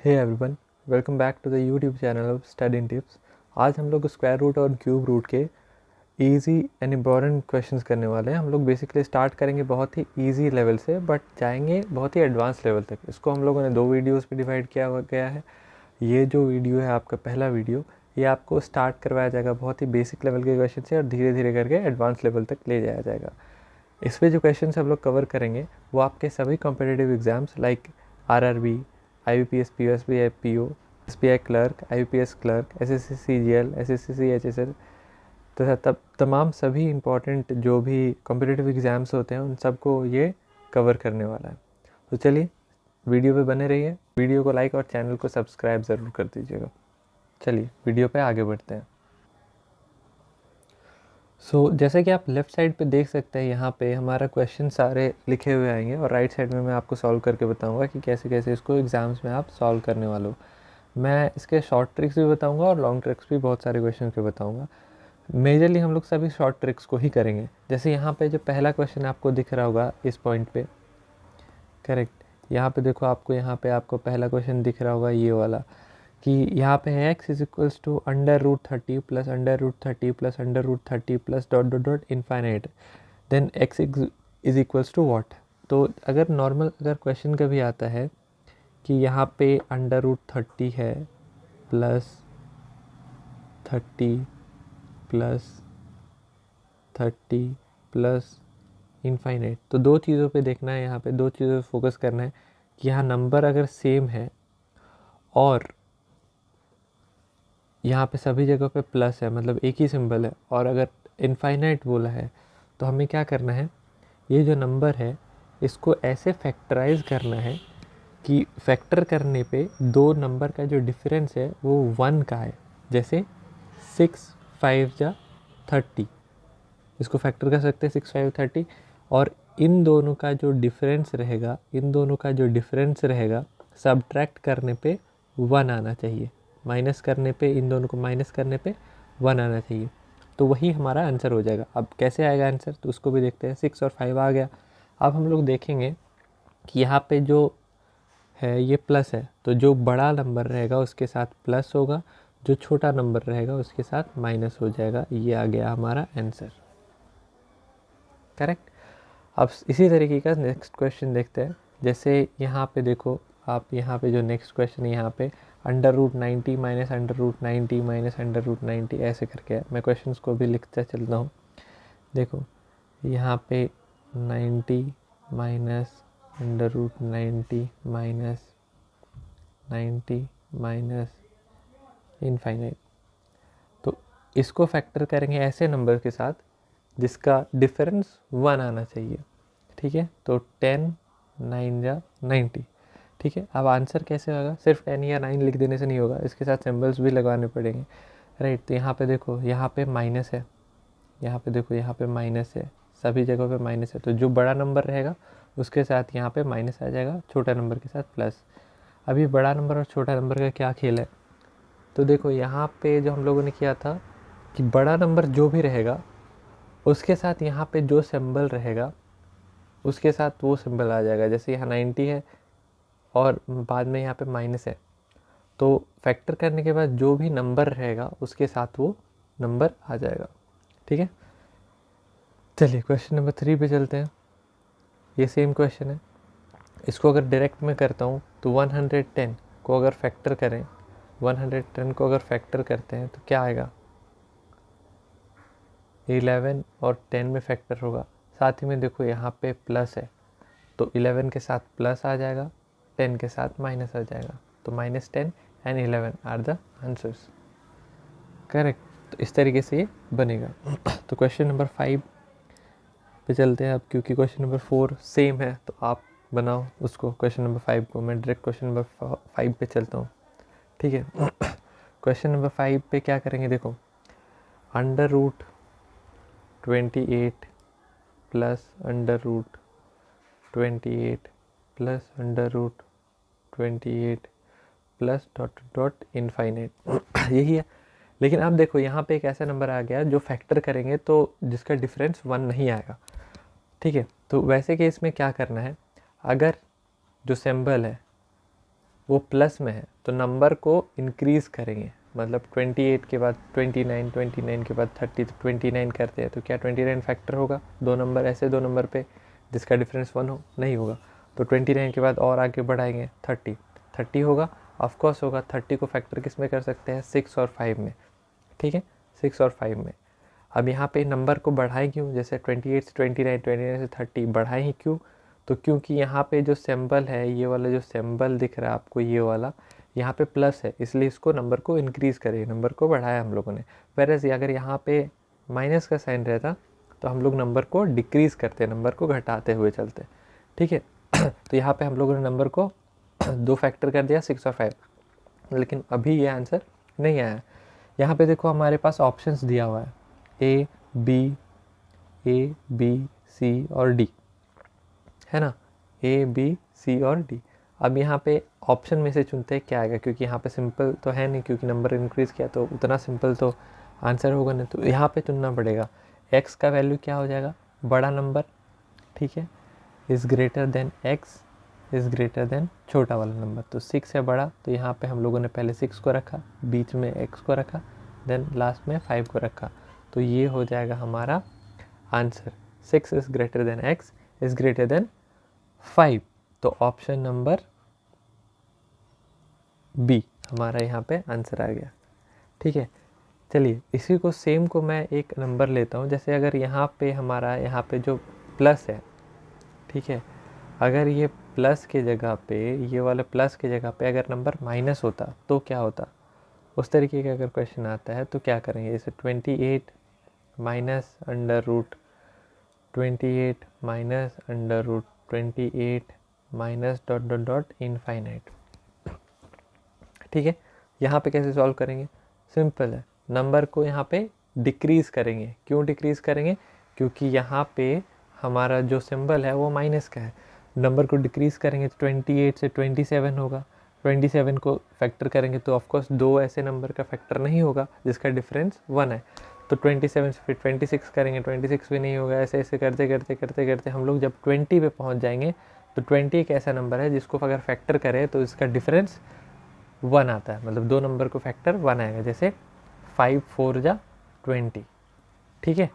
Hey everyone, welcome back to the YouTube channel of study tips. आज हम लोग square root और cube root के इजी एंड इम्पॉर्टेंट क्वेश्चंस करने वाले हैं। हम लोग बेसिकली स्टार्ट करेंगे बहुत ही इजी लेवल से, बट जाएंगे बहुत ही एडवांस लेवल तक। इसको हम लोगों ने 2 वीडियोस पे डिवाइड किया गया है। ये जो वीडियो है आपका पहला वीडियो, ये आपको स्टार्ट करवाया जाएगा बहुत ही बेसिक लेवल के क्वेश्चन से और धीरे धीरे करके एडवांस लेवल तक ले जाया जाएगा। इस पर जो क्वेश्चन हम लोग कवर करेंगे वो आपके सभी competitive exams like RRB, IBPS, POSB, PO, SBI clerk, IBPS clerk, SSC CGL, SSC CHSL तथा तब तमाम सभी इम्पॉर्टेंट जो भी कॉम्पिटिटिव एग्ज़ाम्स होते हैं उन सबको ये कवर करने वाला है। तो चलिए वीडियो पे बने रहिए, वीडियो को लाइक और चैनल को सब्सक्राइब ज़रूर कर दीजिएगा। चलिए वीडियो पे आगे बढ़ते हैं। जैसे कि आप लेफ़्ट साइड पे देख सकते हैं, यहाँ पे हमारा क्वेश्चन सारे लिखे हुए आएंगे और राइट साइड में मैं आपको सॉल्व करके बताऊंगा कि कैसे कैसे इसको एग्ज़ाम्स में आप सॉल्व करने वाले हो। मैं इसके शॉर्ट ट्रिक्स भी बताऊंगा और लॉन्ग ट्रिक्स भी बहुत सारे क्वेश्चन पे बताऊंगा। मेजरली हम लोग सभी शॉर्ट ट्रिक्स को ही करेंगे। जैसे यहाँ पे जो पहला क्वेश्चन आपको दिख रहा होगा इस पॉइंट पे, करेक्ट, यहाँ पे देखो आपको पहला क्वेश्चन दिख रहा होगा ये वाला, कि यहाँ पे है x is equals to √30 plus √30 plus √30 plus dot dot dot infinite, then x is equals to what. तो अगर क्वेश्चन कभी आता है कि यहाँ पे √30 है प्लस 30 प्लस 30 प्लस इनफाइनाइट, तो दो चीज़ों पे देखना है, यहाँ पे दो चीज़ों पे फोकस करना है कि यहाँ नंबर अगर सेम है और यहाँ पे सभी जगह पे प्लस है, मतलब एक ही सिंबल है, और अगर इनफाइनाइट बोला है तो हमें क्या करना है, ये जो नंबर है इसको ऐसे फैक्टराइज करना है कि फैक्टर करने पे दो नंबर का जो डिफरेंस है वो 1 का है। जैसे 6 5 जा 30, इसको फैक्टर कर सकते हैं 6 5 30, और इन दोनों का जो डिफरेंस रहेगा सब्ट्रैक्ट करने पे 1 आना चाहिए, माइनस करने पे, इन दोनों को माइनस करने पे 1 आना चाहिए। तो वही हमारा आंसर हो जाएगा। अब कैसे आएगा आंसर, तो उसको भी देखते हैं। 6 और 5 आ गया। अब हम लोग देखेंगे कि यहाँ पे जो है ये प्लस है, तो जो बड़ा नंबर रहेगा उसके साथ प्लस होगा, जो छोटा नंबर रहेगा उसके साथ माइनस हो जाएगा। ये आ गया हमारा आंसर, करेक्ट। अब इसी तरीके का नेक्स्ट क्वेश्चन देखते हैं। जैसे यहाँ पे देखो आप, यहाँ पे जो नेक्स्ट क्वेश्चन है यहाँ पे √90 माइनस √90 माइनस √90 ऐसे करके है। मैं क्वेश्चंस को भी लिखता चलता हूँ। देखो यहाँ पे 90 माइनस √90 माइनस 90 माइनस इनफाइनाइट, तो इसको फैक्टर करेंगे ऐसे नंबर के साथ जिसका डिफरेंस 1 आना चाहिए, ठीक है। तो 10 9 जा 90, ठीक है। अब आंसर कैसे होगा, सिर्फ 10 या 9 लिख देने से नहीं होगा, इसके साथ सिंबल्स भी लगाने पड़ेंगे, राइट। तो यहाँ पे देखो, यहाँ पे माइनस है, यहाँ पे देखो, यहाँ पे माइनस है, सभी जगहों पे माइनस है। तो जो बड़ा नंबर रहेगा उसके साथ यहाँ पे माइनस आ जाएगा, छोटा नंबर के साथ प्लस। अभी बड़ा नंबर और छोटा नंबर का क्या खेल है, तो देखो यहाँ पे जो हम लोगों ने किया था कि बड़ा नंबर जो भी रहेगा उसके साथ यहाँ पे जो सिंबल रहेगा उसके साथ वो सिंबल आ जाएगा। जैसे यहाँ 90 है और बाद में यहाँ पे माइनस है, तो फैक्टर करने के बाद जो भी नंबर रहेगा उसके साथ वो नंबर आ जाएगा, ठीक है। चलिए क्वेश्चन नंबर 3 पे चलते हैं। ये सेम क्वेश्चन है। इसको अगर डायरेक्ट में करता हूँ तो 110 को अगर फैक्टर करें, 110 को अगर फैक्टर करते हैं तो क्या आएगा, 11 और 10 में फैक्टर होगा। साथ ही में देखो यहाँ पे प्लस है, तो 11 के साथ प्लस आ जाएगा, 10 के साथ माइनस आ जाएगा। तो -10 and 11 are the answers, correct. तो इस तरीके से ये बनेगा। तो क्वेश्चन नंबर 5 पे चलते हैं अब, क्योंकि क्वेश्चन नंबर 4 सेम है तो आप बनाओ उसको, क्वेश्चन नंबर 5 को। मैं डायरेक्ट क्वेश्चन नंबर 5 पे चलता हूँ, ठीक है। क्वेश्चन नंबर 5 पे क्या करेंगे, देखो √28 plus √28 plus √28 plus dot dot infinite, यही है। लेकिन अब देखो यहाँ पे एक ऐसा नंबर आ गया जो फैक्टर करेंगे तो जिसका डिफरेंस 1 नहीं आएगा, ठीक है। तो वैसे केस में क्या करना है, अगर जो सिंबल है वो प्लस में है तो नंबर को इंक्रीज़ करेंगे, मतलब 28 के बाद 29, 29 के बाद 30, तो 29 करते हैं तो क्या 29 फैक्टर होगा? दो नंबर ऐसे दो नंबर पे जिसका डिफरेंस 1 हो, नहीं होगा। तो 29 के बाद और आगे बढ़ाएंगे 30 होगा, ऑफकोर्स होगा। 30 को फैक्टर किस में कर सकते हैं? 6 और 5 में, ठीक है, 6 और 5 में। अब यहाँ पे नंबर को बढ़ाएं क्यों? जैसे 28 से 29, 29 से 30 बढ़ाएं ही क्यों? तो क्योंकि यहाँ पे जो सिंबल है, ये वाला जो सिंबल दिख रहा है आपको, ये वाला यहाँ पे प्लस है, इसलिए इसको नंबर को इंक्रीज़ करें, नंबर को बढ़ाया हम लोगों ने। वेरएज़ अगर यहाँ पे माइनस का साइन रहता तो हम लोग नंबर को डिक्रीज़ करते, नंबर को घटाते हुए चलते, ठीक है। तो यहाँ पे हम लोगों ने नंबर को 2 फैक्टर कर दिया, 6 और 5, लेकिन अभी ये आंसर नहीं आया। यहाँ पे देखो हमारे पास ऑप्शंस दिया हुआ है ए बी सी और डी, है ना, ए बी सी और डी। अब यहाँ पे ऑप्शन में से चुनते हैं क्या आएगा, क्योंकि यहाँ पे सिंपल तो है नहीं, क्योंकि नंबर इंक्रीज़ किया तो उतना सिंपल तो आंसर होगा नहीं। तो यहाँ पे चुनना पड़ेगा एक्स का वैल्यू क्या हो जाएगा? बड़ा नंबर, ठीक है, is greater than x is greater than छोटा वाला नंबर। तो 6 है बड़ा, तो यहाँ पे हम लोगों ने पहले 6 को रखा, बीच में x को रखा, देन लास्ट में 5 को रखा। तो ये हो जाएगा हमारा answer, 6 is greater than x is greater than 5। तो ऑप्शन नंबर बी हमारा यहाँ पे आंसर आ गया, ठीक है। चलिए इसी को सेम को मैं एक नंबर लेता हूँ। जैसे अगर यहाँ पे हमारा यहाँ पे जो प्लस है, ठीक है, अगर ये प्लस की जगह पे, ये वाला प्लस की जगह पे अगर नंबर माइनस होता तो क्या होता? उस तरीके का अगर क्वेश्चन आता है तो क्या करेंगे? जैसे 28 minus under root 28 minus under root 28 minus dot dot dot infinite, ठीक है। यहाँ पे कैसे सॉल्व करेंगे? सिंपल है, नंबर को यहाँ पे डिक्रीज़ करेंगे। क्यों डिक्रीज़ करेंगे? क्योंकि यहाँ पे हमारा जो सिंबल है वो माइनस का है। नंबर को डिक्रीज़ करेंगे तो 28 से 27 होगा, 27 को फैक्टर करेंगे तो ऑफकोर्स दो ऐसे नंबर का फैक्टर नहीं होगा जिसका डिफरेंस 1 है। तो 27 से फिर 26 करेंगे, 26 भी नहीं होगा। ऐसे ऐसे करते करते करते करते हम लोग जब 20 पे पहुँच जाएंगे तो 20 एक ऐसा नंबर है जिसको अगर फैक्टर करें तो इसका डिफरेंस 1 आता है, मतलब दो नंबर को फैक्टर 1 आएगा। जैसे 5 4 जा 20, ठीक है,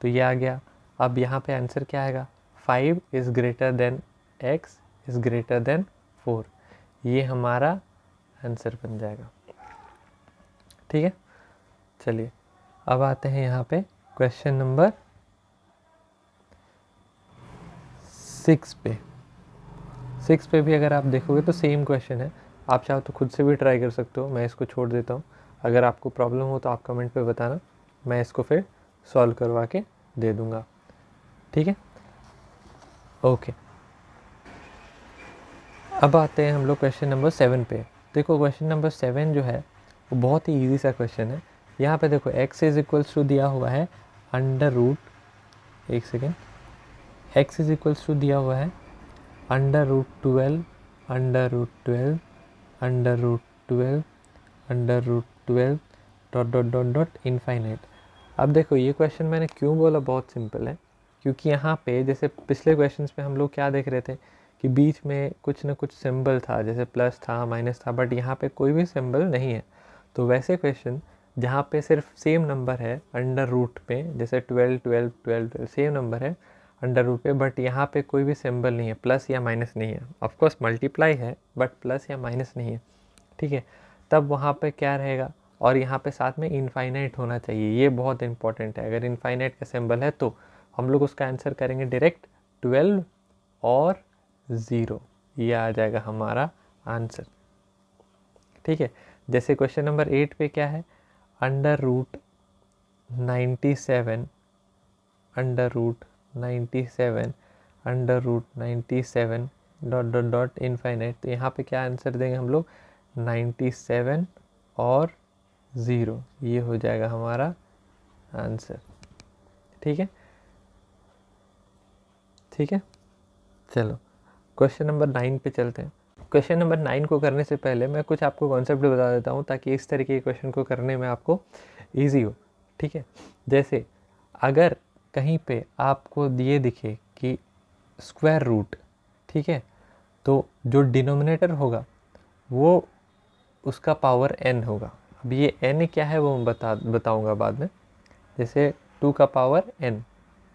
तो ये आ गया। अब यहाँ पे आंसर क्या आएगा? 5 is greater than x is greater than 4, ये हमारा आंसर बन जाएगा, ठीक है। चलिए अब आते हैं यहाँ पे क्वेश्चन नंबर 6 पे। 6 पे भी अगर आप देखोगे तो सेम क्वेश्चन है। आप चाहो तो खुद से भी ट्राई कर सकते हो, मैं इसको छोड़ देता हूँ। अगर आपको प्रॉब्लम हो तो आप कमेंट पे बताना, मैं इसको फिर सॉल्व करवा के दे दूँगा, ठीक है, ओके। अब आते हैं हम लोग क्वेश्चन नंबर 7 पे। देखो क्वेश्चन नंबर 7 जो है वो बहुत ही ईजी सा क्वेश्चन है। यहाँ पे देखो x इज इक्वल्स टू दिया हुआ है अंडर रूट, एक second, x is equals to दिया हुआ है under root 12 under root 12 under root 12 under root 12 dot dot dot dot infinite. अब देखो ये क्वेश्चन मैंने क्यों बोला बहुत सिंपल है, क्योंकि यहाँ पे जैसे पिछले क्वेश्चंस पे हम लोग क्या देख रहे थे कि बीच में कुछ ना कुछ सिंबल था, जैसे प्लस था माइनस था, बट यहाँ पे कोई भी सिंबल नहीं है। तो वैसे क्वेश्चन जहाँ पे सिर्फ सेम नंबर है अंडर रूट पे, जैसे 12 12 12 12 सेम नंबर है अंडर रूट पे, बट यहाँ पे कोई भी सिंबल नहीं है, प्लस या माइनस नहीं है। ऑफकोर्स मल्टीप्लाई है बट प्लस या माइनस नहीं है, ठीक है। तब वहाँ पे क्या रहेगा? और यहाँ पे साथ में इनफाइनाइट होना चाहिए, ये बहुत इंपॉर्टेंट है। अगर इनफाइनाइट का सिंबल है तो हम लोग उसका आंसर करेंगे डायरेक्ट 12 और 0, ये आ जाएगा हमारा आंसर, ठीक है। जैसे क्वेश्चन नंबर 8 पे क्या है? Under root 97 under root 97 under root 97 dot dot dot infinite. तो यहाँ पे क्या आंसर देंगे हम लोग? 97 और 0, ये हो जाएगा हमारा आंसर, ठीक है, ठीक है। चलो क्वेश्चन नंबर 9 पे चलते हैं। क्वेश्चन नंबर 9 को करने से पहले मैं कुछ आपको कॉन्सेप्ट बता देता हूँ ताकि इस तरीके के क्वेश्चन को करने में आपको ईजी हो, ठीक है। जैसे अगर कहीं पे आपको ये दिखे कि स्क्वायर रूट, ठीक है, तो जो डिनोमिनेटर होगा वो उसका पावर n होगा। अब ये n क्या है वो मैं बताऊँगा बाद में। जैसे 2 का पावर n,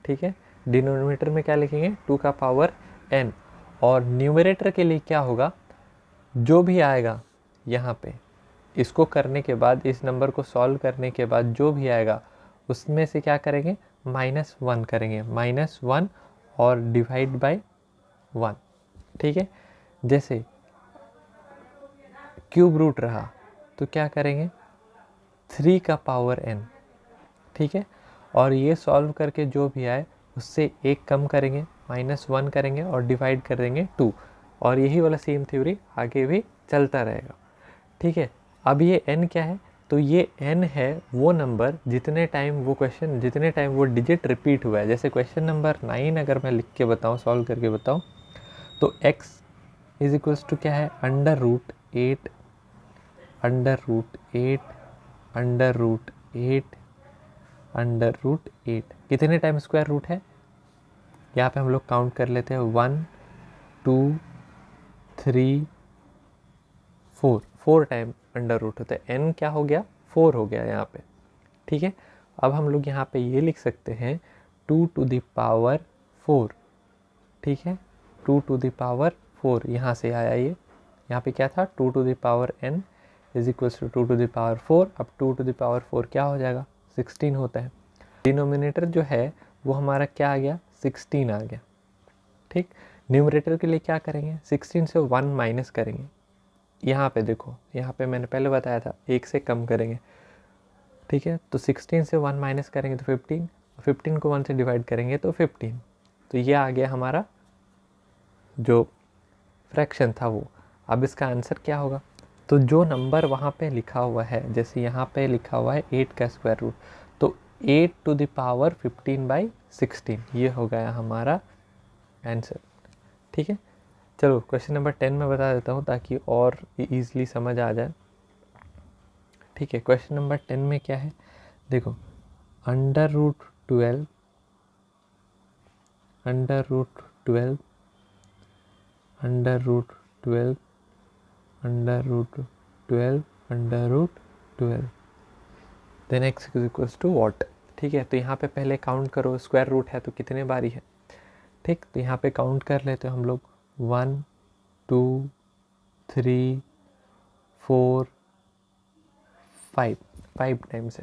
ठीक है, डिनोमिनेटर में क्या लिखेंगे 2 का पावर n, और न्यूमरेटर के लिए क्या होगा, जो भी आएगा यहाँ पे इसको करने के बाद, इस नंबर को सॉल्व करने के बाद जो भी आएगा उसमें से क्या करेंगे, -1 करेंगे, -1 और डिवाइड बाय 1, ठीक है। जैसे क्यूब रूट रहा तो क्या करेंगे 3 का पावर n, ठीक है, और ये सॉल्व करके जो भी आए उससे एक कम करेंगे, -1 करेंगे और डिवाइड कर देंगे 2, और यही वाला सेम थ्योरी आगे भी चलता रहेगा, ठीक है। अब ये n क्या है, तो ये n है वो नंबर जितने टाइम वो क्वेश्चन, जितने टाइम वो डिजिट रिपीट हुआ है। जैसे क्वेश्चन नंबर 9 अगर मैं लिख के बताऊँ, सॉल्व करके बताऊँ, तो x इज इक्वल्स टू क्या है, √8 √8 कितने टाइम स्क्वायर रूट है, यहाँ पे हम लोग काउंट कर लेते हैं 1 2 3 4 टाइम अंडर रूट होता है। n क्या हो गया, 4 हो गया यहाँ पे, ठीक है। अब हम लोग यहाँ पे ये लिख सकते हैं 2 टू द पावर 4, ठीक है, 2 टू द पावर 4 यहाँ से आया ये, यहाँ पे क्या था 2 to the power n is equals to 2 to the power 4। अब 2 टू द पावर 4 क्या हो जाएगा, 16 होता है। डिनोमिनेटर जो है वो हमारा क्या आ गया, 16 आ गया, ठीक। न्यूमरेटर के लिए क्या करेंगे, 16 से 1 माइनस करेंगे। यहाँ पे देखो, यहाँ पे मैंने पहले बताया था 1 से कम करेंगे, ठीक है। तो 16 से 1 माइनस करेंगे तो 15, 15 को 1 से डिवाइड करेंगे तो 15, तो ये आ गया हमारा जो फ्रैक्शन था वो। अब इसका आंसर क्या होगा, तो जो नंबर वहाँ पे लिखा हुआ है, जैसे यहाँ पे लिखा हुआ है 8 का स्क्वायर रूट, तो 8 टू द पावर 15/16, ये हो गया हमारा आंसर, ठीक है। चलो क्वेश्चन नंबर 10 में बता देता हूँ ताकि और ईजिली समझ आ जाए, ठीक है। क्वेश्चन नंबर 10 में क्या है, देखो √12 √12 √12 √12 then x is equals to what, ठीक है। तो यहाँ पे पहले काउंट करो, स्क्वायर रूट है तो कितने बारी है, ठीक। तो यहाँ पे काउंट कर लेते हैं हम लोग 1 2 3 4 5 टाइम्स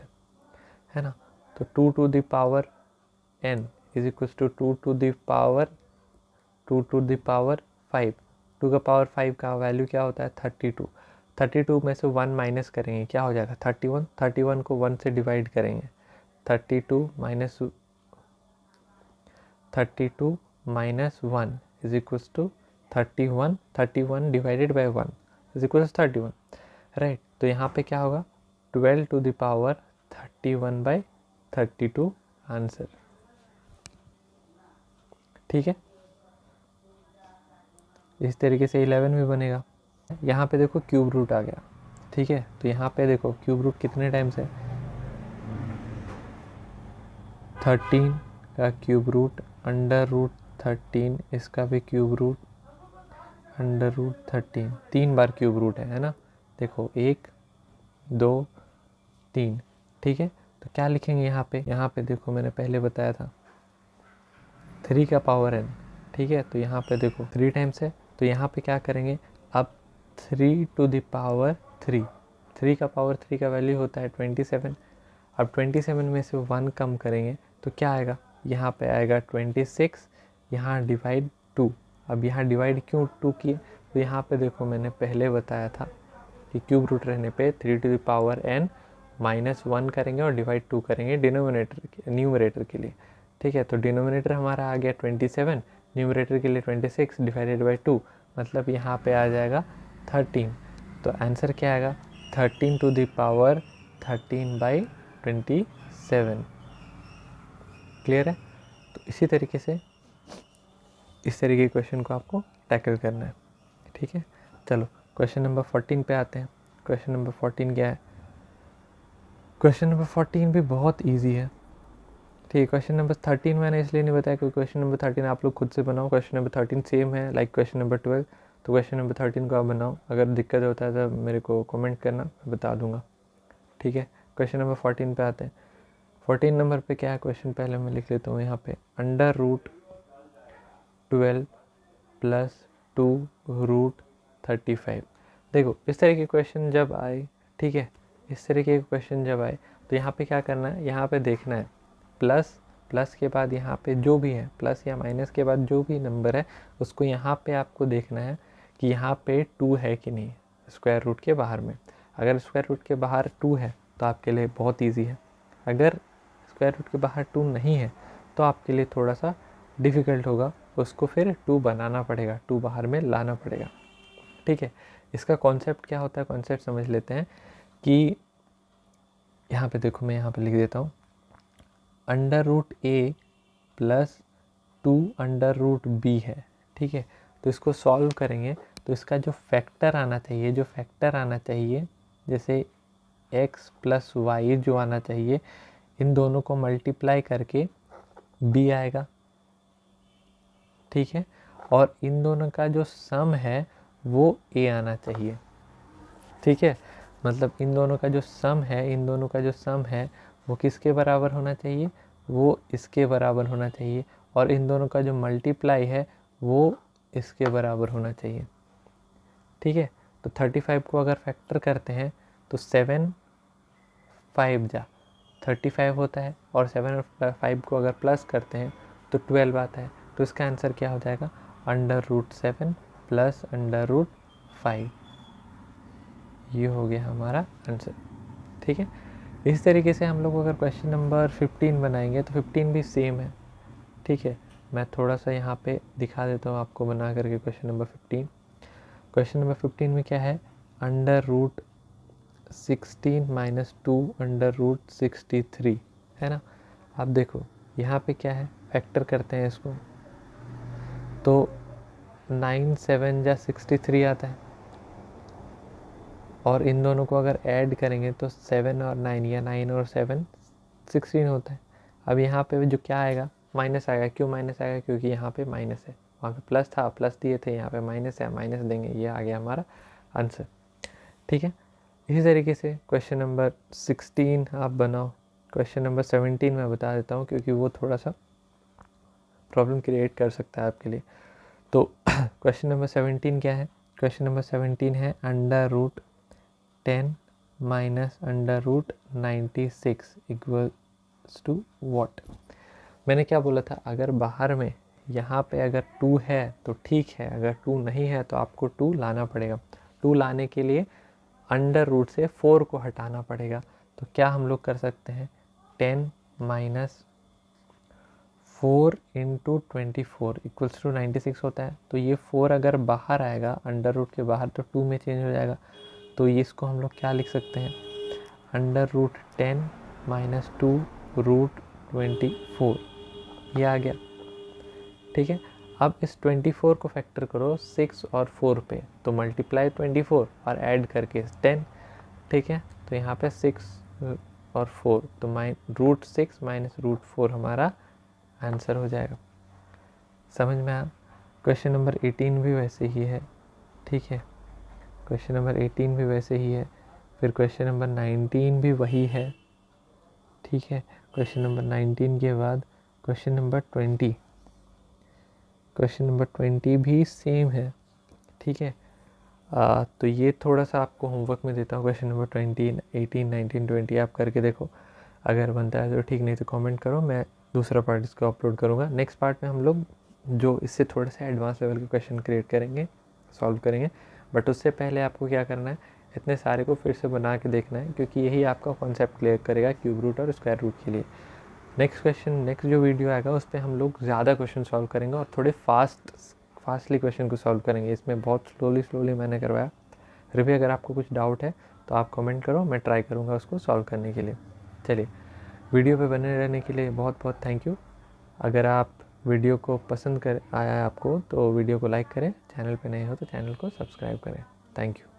है ना। तो 2 to the power n is equals to 2 to the power 5। 2 का पावर 5 का वैल्यू क्या होता है 32। 32 में से 1 माइनस करेंगे क्या हो जाएगा 31। 31 को 1 से डिवाइड करेंगे, 32 minus 1 is equals to 31। 31 divided by 1 is equals 31, right. तो यहाँ पे क्या होगा 12 टू द पावर 31/32 आंसर, ठीक है। इस तरीके से 11 भी बनेगा। यहाँ पे देखो क्यूब रूट आ गया, ठीक है। तो यहाँ पे देखो क्यूब रूट कितने टाइम्स है, 13 का क्यूब रूट √13, इसका भी क्यूब रूट √13, 3 बार क्यूब रूट है ना। देखो 1 2 3, ठीक है। तो क्या लिखेंगे यहाँ पे देखो मैंने पहले बताया था 3 का पावर n, ठीक है। तो यहाँ पे देखो 3 टाइम्स है, तो यहाँ पे क्या करेंगे, अब 3 टू द पावर 3, 3 का पावर 3 का वैल्यू होता है 27। अब 27 में से 1 कम करेंगे तो क्या आएगा, यहाँ पे आएगा 26, यहाँ डिवाइड 2। अब यहाँ डिवाइड क्यों 2 किए, तो यहाँ पे देखो मैंने पहले बताया था कि क्यूब रूट रहने पे 3 टू द पावर n -1 करेंगे और डिवाइड 2 करेंगे न्यूमरेटर के लिए, ठीक है। तो डिनोमिनेटर हमारा आ गया 27, न्यूमरेटर के लिए 26 डिवाइडेड बाई 2, मतलब यहाँ पे आ जाएगा 13। तो आंसर क्या आएगा 13 टू द पावर 13/27, क्लियर है। तो इसी तरीके से इस तरीके के क्वेश्चन को आपको टैकल करना है, ठीक है। चलो क्वेश्चन नंबर 14 पे आते हैं। क्वेश्चन नंबर 14 क्या है, क्वेश्चन नंबर 14 भी बहुत इजी है, ठीक है। क्वेश्चन नंबर 13 मैंने इसलिए नहीं बताया क्योंकि क्वेश्चन नंबर 13 आप लोग खुद से बनाओ, क्वेश्चन नंबर 13 सेम है लाइक क्वेश्चन नंबर 12, तो क्वेश्चन नंबर 13 को आप बनाओ, अगर दिक्कत होता है तो मेरे को कमेंट करना, मैं बता दूंगा, ठीक है। क्वेश्चन नंबर 14 पे आते हैं। 14 नंबर पे क्या है क्वेश्चन, पहले मैं लिख लेता हूँ यहाँ पे, अंडर रूट 12 प्लस 2 रूट 35। देखो इस तरह के क्वेश्चन जब आए, ठीक है, इस तरीके के क्वेश्चन जब आए तो यहाँ पे क्या करना है, यहाँ पे देखना है प्लस के बाद यहाँ पे जो भी है, प्लस या माइनस के बाद जो भी नंबर है उसको यहाँ पे आपको देखना है कि यहाँ पे 2 है कि नहीं स्क्वायर रूट के बाहर में। अगर स्क्वायर रूट के बाहर 2 है तो आपके लिए बहुत ईजी है, अगर स्क्वायर रूट के बाहर 2 नहीं है तो आपके लिए थोड़ा सा डिफ़िकल्ट होगा, उसको फिर 2 बनाना पड़ेगा, 2 बाहर में लाना पड़ेगा, ठीक है। इसका कॉन्सेप्ट क्या होता है, कॉन्सेप्ट समझ लेते हैं कि यहाँ पे देखो, मैं यहाँ पे लिख देता हूँ, अंडर रूट ए प्लस 2 अंडर रूट बी है, ठीक है। तो इसको सॉल्व करेंगे तो इसका जो फैक्टर आना चाहिए, जैसे x प्लस वाई जो आना चाहिए, इन दोनों को मल्टीप्लाई करके b आएगा, ठीक है। और इन दोनों का जो सम है वो a आना चाहिए, ठीक है। मतलब इन दोनों का जो सम है वो किसके बराबर होना चाहिए, वो इसके बराबर होना चाहिए, और इन दोनों का जो मल्टीप्लाई है वो इसके बराबर होना चाहिए, ठीक है। तो 35 को अगर फैक्टर करते हैं तो 7 5 जा 35 होता है, और 7 और 5 को अगर प्लस करते हैं तो 12 आता है। तो इसका आंसर क्या हो जाएगा, under root 7 plus under root 5, ये हो गया हमारा आंसर, ठीक है। इस तरीके से हम लोग अगर क्वेश्चन नंबर 15 बनाएंगे तो 15 भी सेम है, ठीक है। मैं थोड़ा सा यहाँ पे दिखा देता हूँ आपको बना करके क्वेश्चन नंबर 15। क्वेश्चन नंबर 15 में क्या है, under root 16 minus 2 under root 63 है ना। आप देखो यहाँ पे क्या है, फैक्टर करते हैं इसको तो 9 7 जा 63 आता है, और इन दोनों को अगर ऐड करेंगे तो 7 और 9 या 9 और 7 16 होता है। अब यहाँ पे जो क्या आएगा, माइनस आएगा। क्यों माइनस आएगा, क्योंकि यहाँ पे माइनस है, वहाँ पे प्लस था, प्लस दिए थे, यहाँ पे माइनस है, माइनस देंगे, ये आ गया हमारा आंसर, ठीक है। इसी तरीके से क्वेश्चन नंबर 16 आप बनाओ। क्वेश्चन नंबर 17 मैं बता देता हूँ क्योंकि वो थोड़ा सा प्रॉब्लम क्रिएट कर सकता है आपके लिए। तो क्वेश्चन नंबर 17 क्या है, क्वेश्चन नंबर 17 है under root 10 minus under root 96 equals to what. मैंने क्या बोला था, अगर बाहर में यहाँ पे अगर 2 है तो ठीक है, अगर 2 नहीं है तो आपको 2 लाना पड़ेगा। 2 लाने के लिए अंडर रूट से 4 को हटाना पड़ेगा। तो क्या हम लोग कर सकते हैं, 10 माइनस 4 इंटू 24 इक्वल्स टू 96 होता है। तो ये 4 अगर बाहर आएगा अंडर रूट के बाहर तो 2 में चेंज हो जाएगा। तो ये इसको हम लोग क्या लिख सकते हैं, अंडर रूट 10 माइनस 2 रूट 24, ये आ गया, ठीक है। अब इस 24 को फैक्टर करो 6 और 4 पे, तो मल्टीप्लाई 24 और ऐड करके 10, ठीक है। तो यहाँ पे 6 और 4 तो रूट 6 माइनस रूट 4 हमारा आंसर हो जाएगा। समझ में आया। क्वेश्चन नंबर 18 भी वैसे ही है, ठीक है। क्वेश्चन नंबर 18 भी वैसे ही है। फिर क्वेश्चन नंबर 19 भी वही है, ठीक है। क्वेश्चन नंबर 19 के बाद क्वेश्चन नंबर 20, क्वेश्चन नंबर 20 भी सेम है, ठीक है। तो ये थोड़ा सा आपको होमवर्क में देता हूँ। क्वेश्चन नंबर 20 18 19 20 आप करके देखो, अगर बनता है तो ठीक, नहीं तो कमेंट करो, मैं दूसरा पार्ट इसको अपलोड करूँगा। नेक्स्ट पार्ट में हम लोग जो इससे थोड़े से एडवांस लेवल के क्वेश्चन क्रिएट करेंगे, सॉल्व करेंगे। बट उससे पहले आपको क्या करना है, इतने सारे को फिर से बना के देखना है, क्योंकि यही आपका कॉन्सेप्ट क्लियर करेगा क्यूब रूट और स्क्वायर रूट के लिए। नेक्स्ट जो वीडियो आएगा उस पर हम लोग ज़्यादा क्वेश्चन सॉल्व करेंगे और थोड़े फास्टली क्वेश्चन को सॉल्व करेंगे। इसमें बहुत स्लोली मैंने करवाया। फिर भी अगर आपको कुछ डाउट है तो आप कमेंट करो, मैं ट्राई करूँगा उसको सॉल्व करने के लिए। चलिए, वीडियो पे बने रहने के लिए बहुत बहुत थैंक यू। अगर आप वीडियो को पसंद आया है आपको तो वीडियो को लाइक करें, चैनल पे नए हो तो चैनल को सब्सक्राइब करें। Thank you.